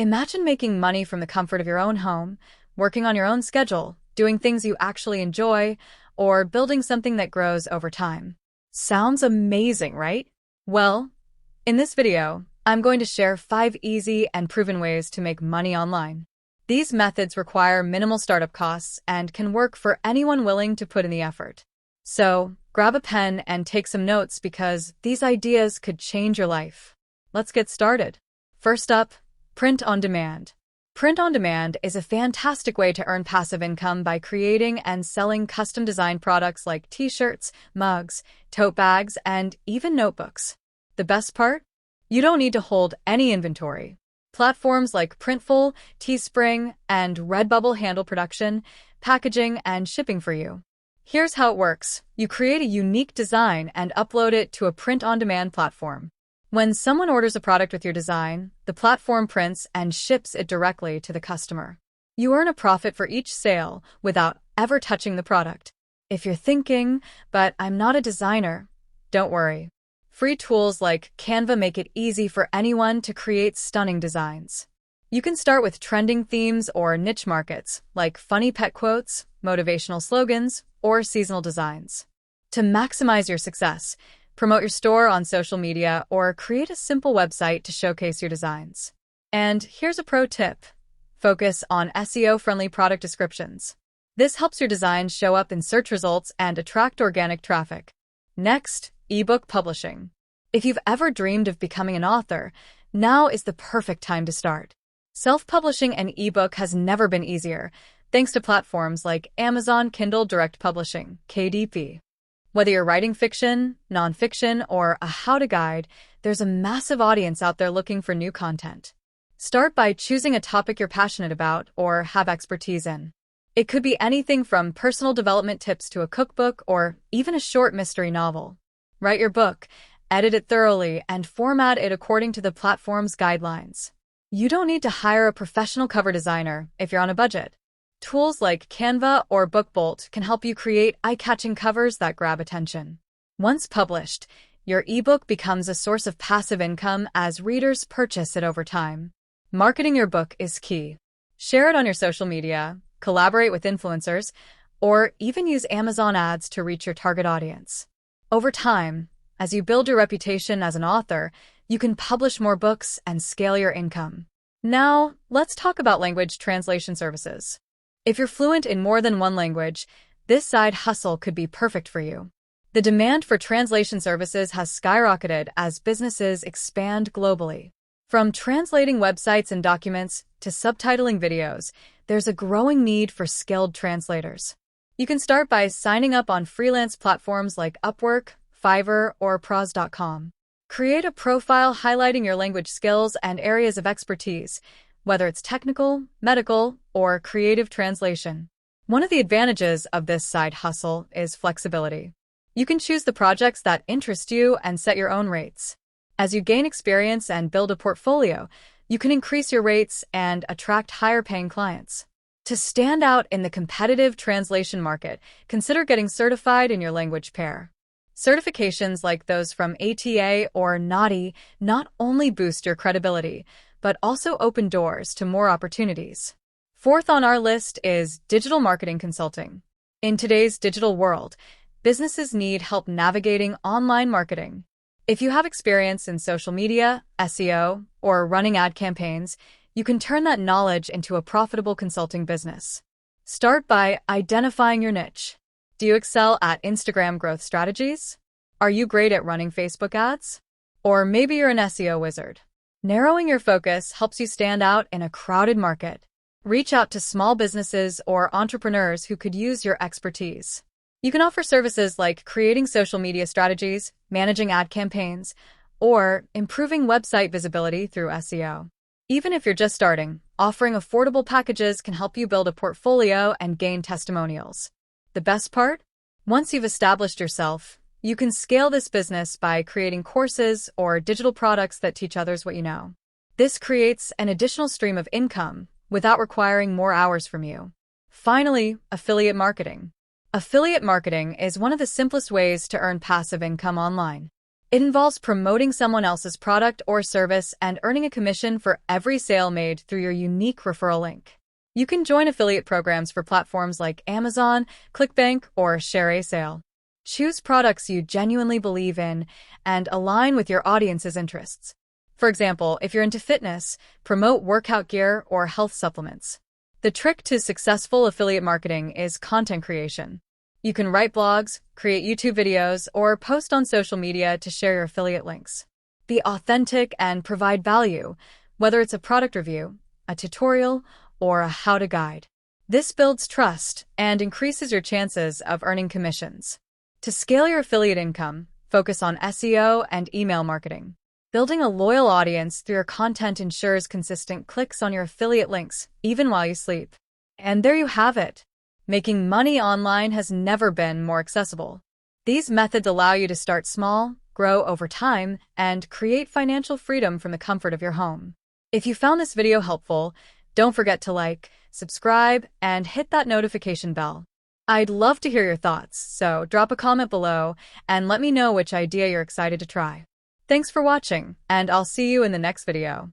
Imagine making money from the comfort of your own home, working on your own schedule, doing things you actually enjoy, or building something that grows over time. Sounds amazing, right? Well, in this video, I'm going to share 5 easy and proven ways to make money online. These methods require minimal startup costs and can work for anyone willing to put in the effort. So, grab a pen and take some notes because these ideas could change your life. Let's get started. First up, print on demand. Print on demand is a fantastic way to earn passive income by creating and selling custom-designed products like t-shirts, mugs, tote bags, and even notebooks. The best part? You don't need to hold any inventory. Platforms like Printful, Teespring, and Redbubble handle production, packaging, and shipping for you. Here's how it works. You create a unique design and upload it to a print-on-demand platform. When someone orders a product with your design, the platform prints and ships it directly to the customer. You earn a profit for each sale without ever touching the product. If you're thinking, but I'm not a designer, don't worry. Free tools like Canva make it easy for anyone to create stunning designs. You can start with trending themes or niche markets like funny pet quotes, motivational slogans, or seasonal designs. To maximize your success, promote your store on social media or create a simple website to showcase your designs. And here's a pro tip. Focus on SEO-friendly product descriptions. This helps your designs show up in search results and attract organic traffic. Next, ebook publishing. If you've ever dreamed of becoming an author, now is the perfect time to start. Self-publishing an ebook has never been easier, thanks to platforms like Amazon Kindle Direct Publishing, KDP. Whether you're writing fiction, nonfiction, or a how-to guide, there's a massive audience out there looking for new content. Start by choosing a topic you're passionate about or have expertise in. It could be anything from personal development tips to a cookbook or even a short mystery novel. Write your book, edit it thoroughly, and format it according to the platform's guidelines. You don't need to hire a professional cover designer if you're on a budget. Tools like Canva or BookBolt can help you create eye-catching covers that grab attention. Once published, your ebook becomes a source of passive income as readers purchase it over time. Marketing your book is key. Share it on your social media, collaborate with influencers, or even use Amazon ads to reach your target audience. Over time, as you build your reputation as an author, you can publish more books and scale your income. Now, let's talk about language translation services. If you're fluent in more than one language, this side hustle could be perfect for you. The demand for translation services has skyrocketed as businesses expand globally. From translating websites and documents to subtitling videos, there's a growing need for skilled translators. You can start by signing up on freelance platforms like Upwork, Fiverr, or Pros.com. Create a profile highlighting your language skills and areas of expertise, whether it's technical, medical, or creative translation. One of the advantages of this side hustle is flexibility. You can choose the projects that interest you and set your own rates. As you gain experience and build a portfolio, you can increase your rates and attract higher-paying clients. To stand out in the competitive translation market, consider getting certified in your language pair. Certifications like those from ATA or NADI not only boost your credibility, but also open doors to more opportunities. Fourth on our list is digital marketing consulting. In today's digital world, businesses need help navigating online marketing. If you have experience in social media, SEO, or running ad campaigns, you can turn that knowledge into a profitable consulting business. Start by identifying your niche. Do you excel at Instagram growth strategies? Are you great at running Facebook ads? Or maybe you're an SEO wizard. Narrowing your focus helps you stand out in a crowded market. Reach out to small businesses or entrepreneurs who could use your expertise. You can offer services like creating social media strategies, managing ad campaigns, or improving website visibility through SEO. Even if you're just starting, offering affordable packages can help you build a portfolio and gain testimonials. The best part? Once you've established yourself, you can scale this business by creating courses or digital products that teach others what you know. This creates an additional stream of income without requiring more hours from you. Finally, affiliate marketing. Affiliate marketing is one of the simplest ways to earn passive income online. It involves promoting someone else's product or service and earning a commission for every sale made through your unique referral link. You can join affiliate programs for platforms like Amazon, ClickBank, or ShareASale. Choose products you genuinely believe in and align with your audience's interests. For example, if you're into fitness, promote workout gear or health supplements. The trick to successful affiliate marketing is content creation. You can write blogs, create YouTube videos, or post on social media to share your affiliate links. Be authentic and provide value, whether it's a product review, a tutorial, or a how-to guide. This builds trust and increases your chances of earning commissions. To scale your affiliate income, focus on SEO and email marketing. Building a loyal audience through your content ensures consistent clicks on your affiliate links, even while you sleep. And there you have it. Making money online has never been more accessible. These methods allow you to start small, grow over time, and create financial freedom from the comfort of your home. If you found this video helpful, don't forget to like, subscribe, and hit that notification bell. I'd love to hear your thoughts, so drop a comment below and let me know which idea you're excited to try. Thanks for watching, and I'll see you in the next video.